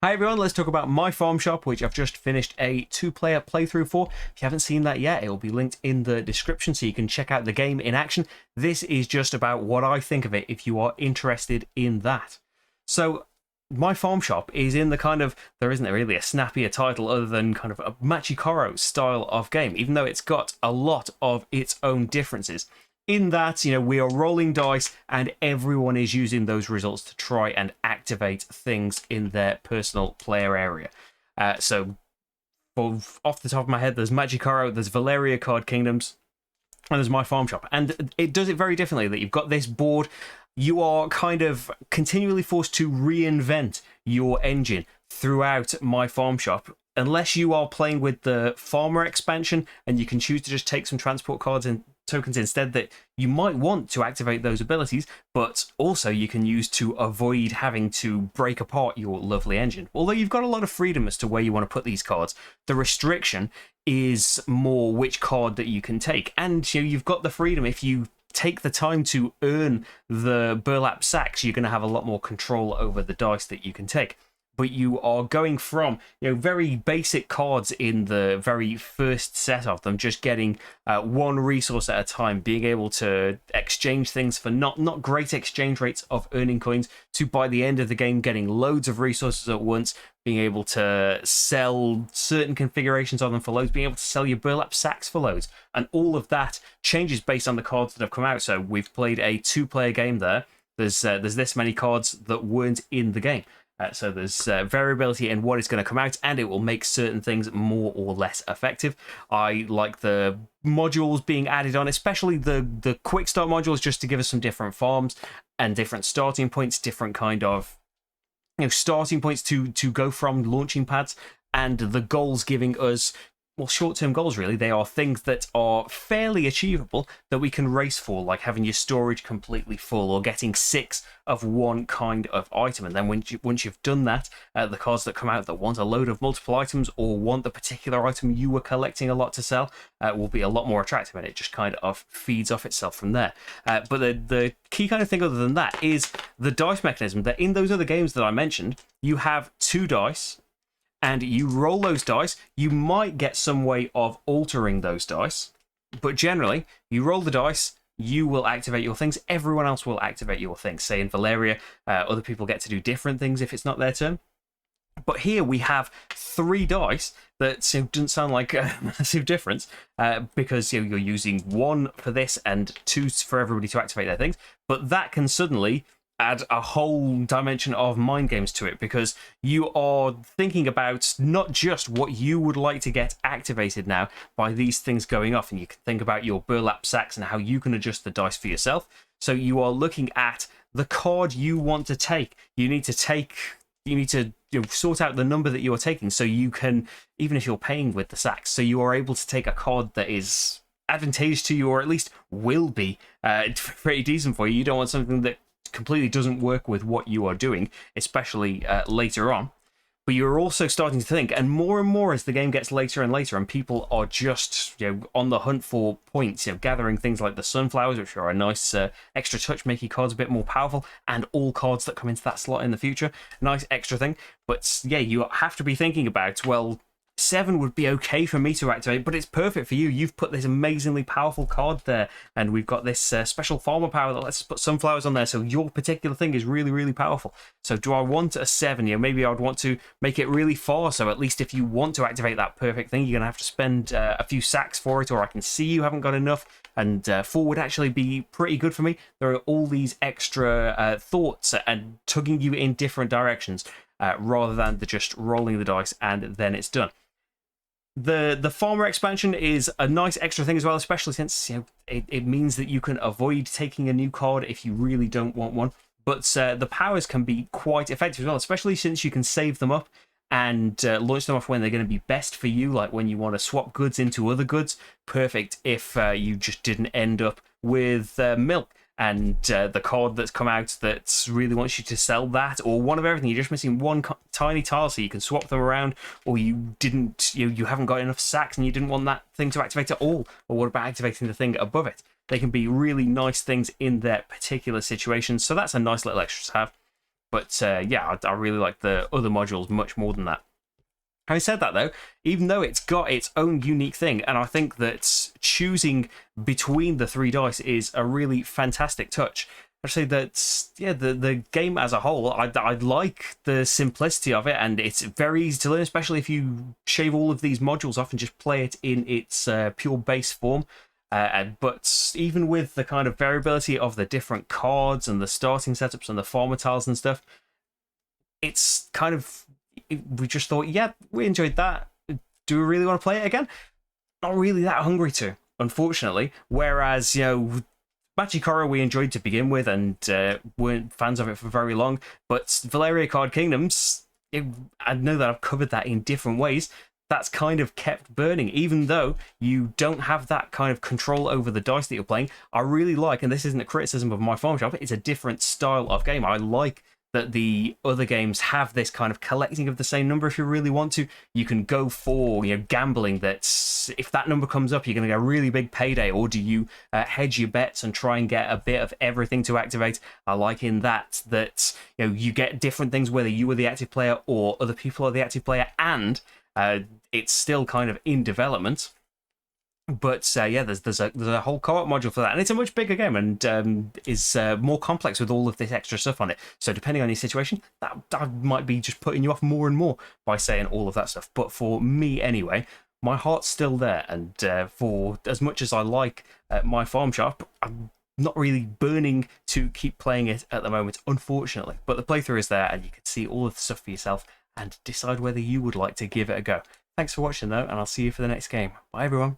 Hi everyone, let's talk about my farm shop, which I've just finished a 2-player playthrough for. If you haven't seen that yet, it will be linked in the description so you can check out the game in action. This is just about what I think of it if you are interested in that. So, my farm shop is in the kind of, there isn't really a snappier title other than kind of a Machikoro style of game, even though it's got a lot of its own differences. In that, we are rolling dice and everyone is using those results to try and activate things in their personal player area. So, off the top of my head, there's Machikoro, there's Valeria Card Kingdoms, and there's my farm shop. And it does it very differently, that you've got this board. You are kind of continually forced to reinvent your engine throughout my farm shop, unless you are playing with the farmer expansion and you can choose to just take some transport cards and tokens instead that you might want to activate those abilities, but also you can use to avoid having to break apart your lovely engine. Although you've got a lot of freedom as to where you want to put these cards, the restriction is more which card that you can take. And you've got the freedom. If you take the time to earn the burlap sacks, you're going to have a lot more control over the dice that you can take. But you are going from very basic cards in the very first set of them, just getting one resource at a time, being able to exchange things for not great exchange rates of earning coins, to by the end of the game getting loads of resources at once, being able to sell certain configurations of them for loads, being able to sell your burlap sacks for loads, and all of that changes based on the cards that have come out. So we've played a 2-player game there. There's this many cards that weren't in the game. So there's variability in what is going to come out, and it will make certain things more or less effective. I like the modules being added on, especially the quick start modules, just to give us some different farms and different starting points, different kind of starting points to go from launching pads, and the goals giving us, well, short-term goals, really. They are things that are fairly achievable that we can race for, like having your storage completely full or getting 6 of one kind of item. And then once you've done that, the cards that come out that want a load of multiple items or want the particular item you were collecting a lot to sell will be a lot more attractive, and it just kind of feeds off itself from there. But the key kind of thing other than that is the dice mechanism, that in those other games that I mentioned, you have 2 dice, and you roll those dice. You might get some way of altering those dice, but generally, you roll the dice, you will activate your things, everyone else will activate your things. Say in Valeria, other people get to do different things if it's not their turn. But here we have 3 dice that doesn't sound like a massive difference, because you're using 1 for this and 2 for everybody to activate their things, but that can suddenly add a whole dimension of mind games to it, because you are thinking about not just what you would like to get activated now by these things going off, and you can think about your burlap sacks and how you can adjust the dice for yourself. So you are looking at the card you want to take. You need to sort out the number that you are taking, so you can, even if you're paying with the sacks, so you are able to take a card that is advantageous to you, or at least will be pretty decent for you. You don't want something that completely doesn't work with what you are doing, especially later on. But you're also starting to think, and more as the game gets later and later, and people are just on the hunt for points, gathering things like the sunflowers, which are a nice extra touch, making cards a bit more powerful, and all cards that come into that slot in the future, nice extra thing. But yeah, you have to be thinking about, well, 7 would be okay for me to activate, but it's perfect for you. You've put this amazingly powerful card there, and we've got this special farmer power that lets us put sunflowers on there, so your particular thing is really, really powerful. So do I want a 7? Maybe I'd want to make it really far, so at least if you want to activate that perfect thing, you're going to have to spend a few sacks for it, or I can see you haven't got enough, and 4 would actually be pretty good for me. There are all these extra thoughts and tugging you in different directions, rather than just rolling the dice and then it's done. The farmer expansion is a nice extra thing as well, especially since it means that you can avoid taking a new card if you really don't want one. But the powers can be quite effective as well, especially since you can save them up and launch them off when they're going to be best for you, like when you want to swap goods into other goods. Perfect if you just didn't end up with milk, and the card that's come out that really wants you to sell that, or one of everything. You're just missing one tiny tile, so you can swap them around, or you haven't got enough sacks and you didn't want that thing to activate at all, or what about activating the thing above it? They can be really nice things in their particular situations, so that's a nice little extra to have. But yeah, I really like the other modules much more than that. Having said that, though, even though it's got its own unique thing, and I think that choosing between the 3 dice is a really fantastic touch. I'd say that, yeah, the game as a whole, I like the simplicity of it, and it's very easy to learn, especially if you shave all of these modules off and just play it in its pure base form. But even with the kind of variability of the different cards and the starting setups and the farmer tiles and stuff, it's kind of, we just thought, yeah, we enjoyed that. Do we really want to play it again? Not really that hungry to, unfortunately. Whereas, Machikoro we enjoyed to begin with and weren't fans of it for very long. But Valeria Card Kingdoms, I know that I've covered that in different ways. That's kind of kept burning, even though you don't have that kind of control over the dice that you're playing. I really like, and this isn't a criticism of my farm shop, it's a different style of game. I like that the other games have this kind of collecting of the same number if you really want to. You can go for, gambling that if that number comes up, you're going to get a really big payday, or do you hedge your bets and try and get a bit of everything to activate? I like in that you get different things whether you are the active player or other people are the active player, and it's still kind of in development. But yeah, there's a whole co-op module for that, and it's a much bigger game and is more complex with all of this extra stuff on it. So depending on your situation, that might be just putting you off more and more by saying all of that stuff. But for me anyway, my heart's still there, and for as much as I like my farm shop, I'm not really burning to keep playing it at the moment, unfortunately. But the playthrough is there, and you can see all of the stuff for yourself and decide whether you would like to give it a go. Thanks for watching though, and I'll see you for the next game. Bye everyone.